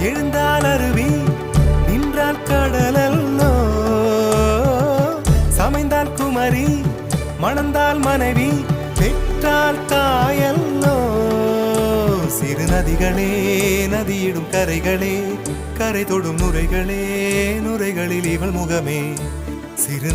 எழுந்தால் அருவி நின்றால் கடலல்லோ சமைந்தால் குமரி மணந்தால் மனைவி பெற்றால் தாயல்லோ சிறு நதிகளே நதியிடும் கரைகளே கரை தொடும் நுரைகளே நுரைகளில் இவள் முகமே சிறு